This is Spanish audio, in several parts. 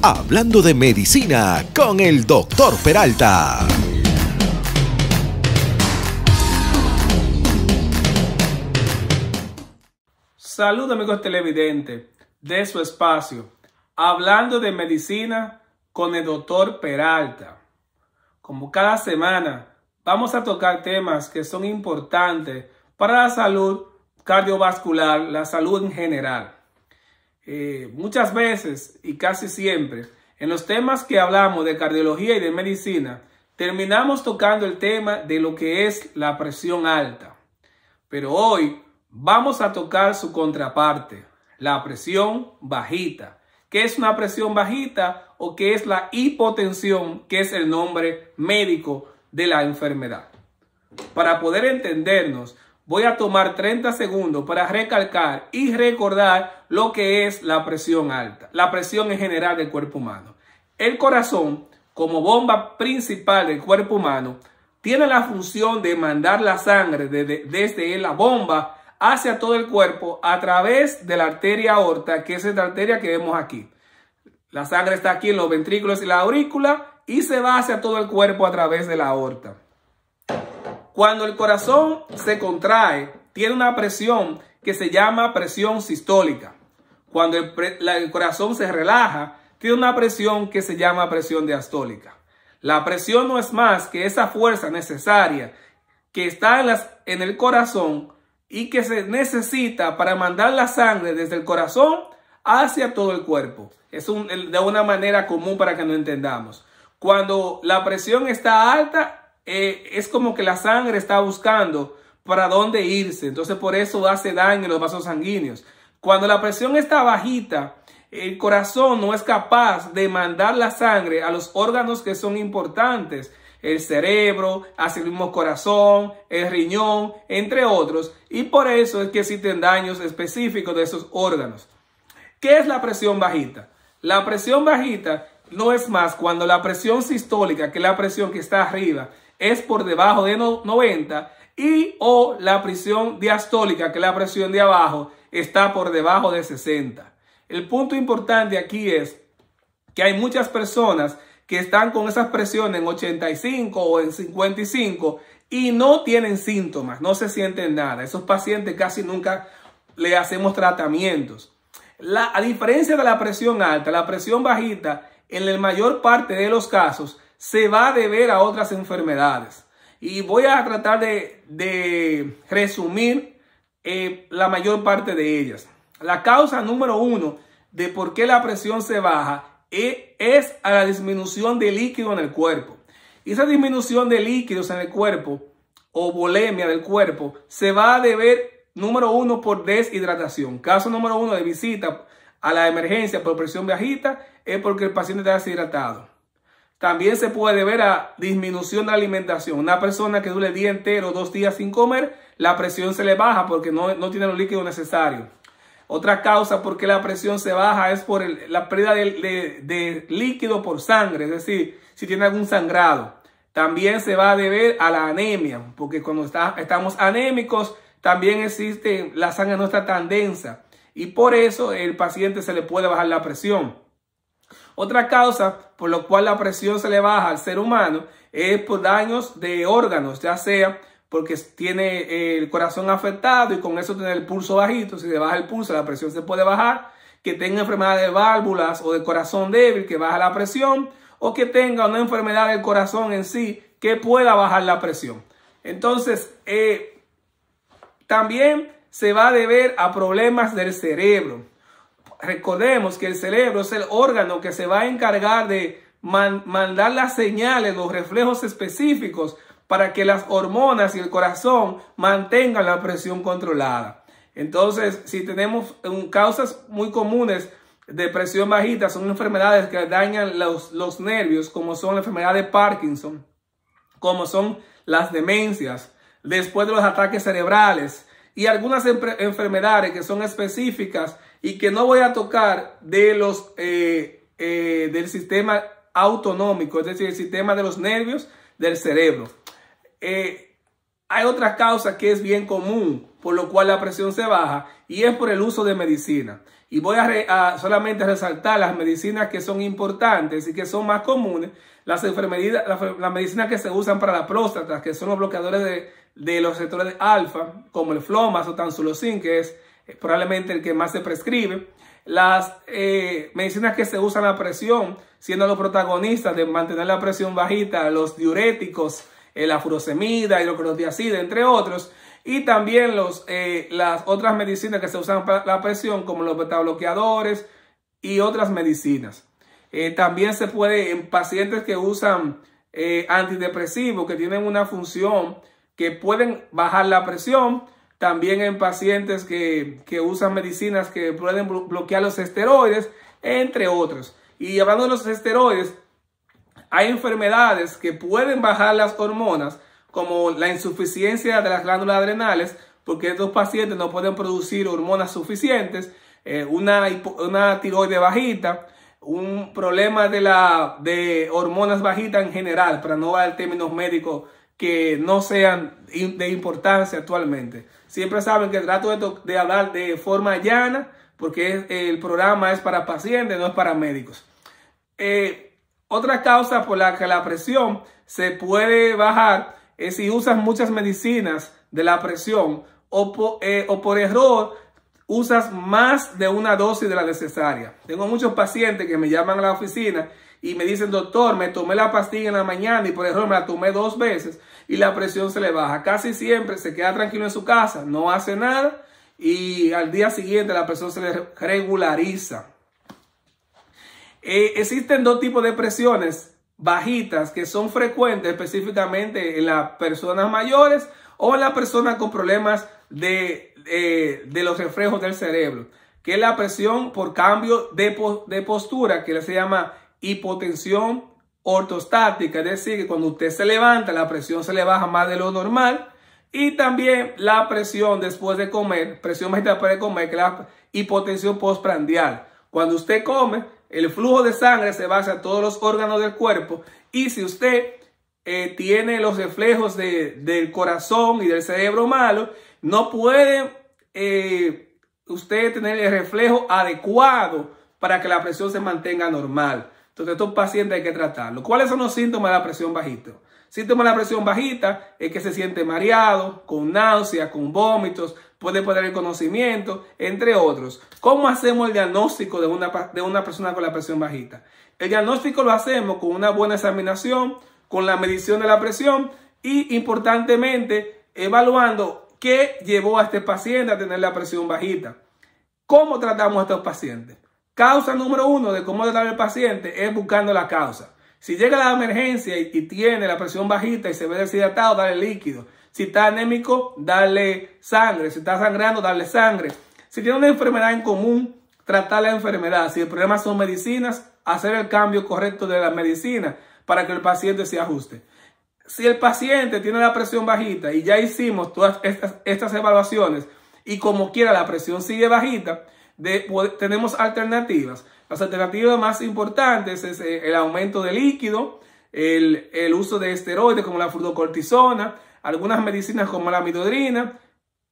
Hablando de medicina con el Dr. Peralta. Saludos amigos televidentes de su espacio, Hablando de medicina con el Dr. Peralta. Como cada semana vamos a tocar temas que son importantes para la salud cardiovascular, la salud en general. Muchas veces y casi siempre en los temas que hablamos de cardiología y de medicina terminamos tocando el tema de lo que es la presión alta. Pero hoy vamos a tocar su contraparte, la presión bajita. ¿Qué es una presión bajita o qué es la hipotensión, que es el nombre médico de la enfermedad? Para poder entendernos, voy a tomar 30 segundos para recalcar y recordar lo que es la presión alta, la presión en general del cuerpo humano. El corazón, como bomba principal del cuerpo humano, tiene la función de mandar la sangre desde la bomba hacia todo el cuerpo a través de la arteria aorta, que es esta arteria que vemos aquí. La sangre está aquí en los ventrículos y la aurícula y se va hacia todo el cuerpo a través de la aorta. Cuando el corazón se contrae, tiene una presión que se llama presión sistólica. Cuando el corazón se relaja, tiene una presión que se llama presión diastólica. La presión no es más que esa fuerza necesaria que está en el corazón y que se necesita para mandar la sangre desde el corazón hacia todo el cuerpo. Es de una manera común para que nos entendamos. Cuando la presión está alta, es como que la sangre está buscando para dónde irse. Entonces por eso hace daño en los vasos sanguíneos. Cuando la presión está bajita, el corazón no es capaz de mandar la sangre a los órganos que son importantes. El cerebro, hacia el mismo corazón, el riñón, entre otros. Y por eso es que existen daños específicos de esos órganos. ¿Qué es la presión bajita? La presión bajita no es más cuando la presión sistólica, que es la presión que está arriba, es por debajo de 90 o la presión diastólica, que es la presión de abajo, está por debajo de 60. El punto importante aquí es que hay muchas personas que están con esas presiones en 85 o en 55 y no tienen síntomas, no se sienten nada. Esos pacientes casi nunca le hacemos tratamientos. A diferencia de la presión alta, la presión bajita, en la mayor parte de los casos, se va a deber a otras enfermedades. Y voy a tratar de resumir la mayor parte de ellas. La causa número 1 de por qué la presión se baja es a la disminución de líquido en el cuerpo. Y esa disminución de líquidos en el cuerpo o volemia del cuerpo se va a deber, número 1, por deshidratación. Caso número 1 de visita a la emergencia por presión bajita es porque el paciente está deshidratado. También se puede deber a disminución de la alimentación. Una persona que dure el día entero, 2 días sin comer, la presión se le baja porque no tiene los líquidos necesarios. Otra causa por qué la presión se baja es por la pérdida de líquido por sangre, es decir, si tiene algún sangrado. También se va a deber a la anemia, porque cuando estamos anémicos, también la sangre no está tan densa y por eso el paciente se le puede bajar la presión. Otra causa por la cual la presión se le baja al ser humano es por daños de órganos, ya sea porque tiene el corazón afectado y con eso tiene el pulso bajito. Si le baja el pulso, la presión se puede bajar. Que tenga enfermedad de válvulas o de corazón débil, que baja la presión. O que tenga una enfermedad del corazón en sí, que pueda bajar la presión. Entonces, también se va a deber a problemas del cerebro. Recordemos que el cerebro es el órgano que se va a encargar de mandar las señales, los reflejos específicos para que las hormonas y el corazón mantengan la presión controlada. Entonces, si tenemos causas muy comunes de presión bajita, son enfermedades que dañan los nervios, como son la enfermedad de Parkinson, como son las demencias, después de los ataques cerebrales y algunas enfermedades que son específicas y que no voy a tocar del sistema autonómico, es decir, el sistema de los nervios del cerebro. Hay otra causa que es bien común por lo cual la presión se baja y es por el uso de medicina. y voy a solamente resaltar las medicinas que son importantes y que son más comunes, las medicinas que se usan para la próstata, que son los bloqueadores de los receptores alfa, como el Flomax o Tamsulosin, que es probablemente el que más se prescribe. Las medicinas que se usan a la presión, siendo los protagonistas de mantener la presión bajita, los diuréticos, la furosemida, hidroclorotiazida, entre otros. Y también las otras medicinas que se usan para la presión, como los betabloqueadores y otras medicinas. También se puede, en pacientes que usan antidepresivos, que tienen una función que pueden bajar la presión. También en pacientes que usan medicinas que pueden bloquear los esteroides, entre otros. Y hablando de los esteroides, hay enfermedades que pueden bajar las hormonas, como la insuficiencia de las glándulas adrenales, porque estos pacientes no pueden producir hormonas suficientes, una tiroide bajita, un problema de hormonas bajitas en general, para no dar términos médicos que no sean de importancia actualmente. Siempre saben que trato de hablar de forma llana, porque el programa es para pacientes, no es para médicos. Otra causa por la que la presión se puede bajar es si usas muchas medicinas de la presión o por error usas más de una dosis de la necesaria. Tengo muchos pacientes que me llaman a la oficina y me dicen: doctor, me tomé la pastilla en la mañana y por error me la tomé 2 veces y la presión se le baja. Casi siempre se queda tranquilo en su casa, no hace nada y al día siguiente la presión se le regulariza. Existen 2 tipos de presiones bajitas que son frecuentes específicamente en las personas mayores o en las personas con problemas de los reflejos del cerebro, que es la presión por cambio de postura, que se llama hipotensión ortostática, es decir, que cuando usted se levanta la presión se le baja más de lo normal. Y también la presión después de comer, presión bajita después de comer, que es la hipotensión postprandial. Cuando usted come, el flujo de sangre se va hacia todos los órganos del cuerpo, y si usted tiene los reflejos del corazón y del cerebro malo, no puede usted tener el reflejo adecuado para que la presión se mantenga normal. Entonces estos pacientes hay que tratarlos. ¿Cuáles son los síntomas de la presión bajita? Síntomas de la presión bajita es que se siente mareado, con náusea, con vómitos, puede perder el conocimiento, entre otros. ¿Cómo hacemos el diagnóstico de una persona con la presión bajita? El diagnóstico lo hacemos con una buena examinación, con la medición de la presión y, importantemente, evaluando qué llevó a este paciente a tener la presión bajita. ¿Cómo tratamos a estos pacientes? Causa número 1 de cómo tratar al paciente es buscando la causa. Si llega la emergencia y tiene la presión bajita y se ve deshidratado, darle líquido. Si está anémico, darle sangre. Si está sangrando, darle sangre. Si tiene una enfermedad en común, tratar la enfermedad. Si el problema son medicinas, hacer el cambio correcto de la medicina para que el paciente se ajuste. Si el paciente tiene la presión bajita y ya hicimos todas estas evaluaciones y como quiera la presión sigue bajita, tenemos alternativas. Las alternativas más importantes es el aumento de líquido, el uso de esteroides como la fluorocortisona, algunas medicinas como la midodrina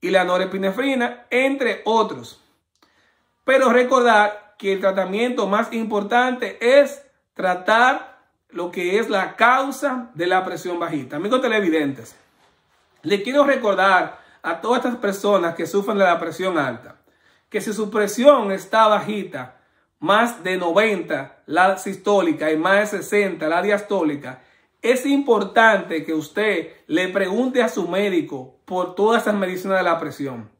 y la norepinefrina, entre otros. Pero recordar que el tratamiento más importante es tratar lo que es la causa de la presión bajita. Amigos televidentes, les quiero recordar a todas estas personas que sufren de la presión alta, que si su presión está bajita, más de 90 la sistólica y más de 60 la diastólica, es importante que usted le pregunte a su médico por todas esas medicinas de la presión.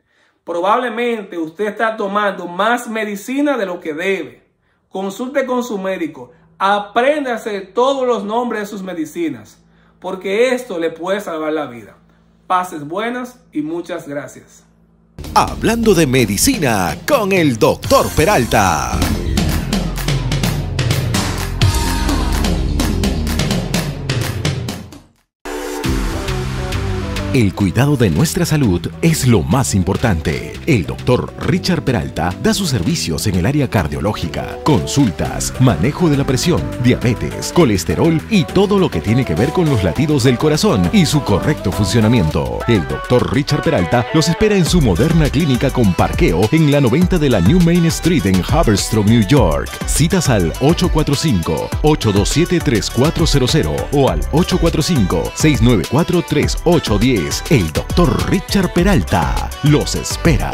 Probablemente usted está tomando más medicina de lo que debe. Consulte con su médico. Apréndase todos los nombres de sus medicinas, porque esto le puede salvar la vida. Pases buenas y muchas gracias. Hablando de medicina con el Dr. Peralta. El cuidado de nuestra salud es lo más importante. El Dr. Richard Peralta da sus servicios en el área cardiológica, consultas, manejo de la presión, diabetes, colesterol y todo lo que tiene que ver con los latidos del corazón y su correcto funcionamiento. El Dr. Richard Peralta los espera en su moderna clínica con parqueo en la 90 de la New Main Street en Haverstraw, New York. Citas al 845-827-3400 o al 845-694-3810. El Dr. Richard Peralta los espera.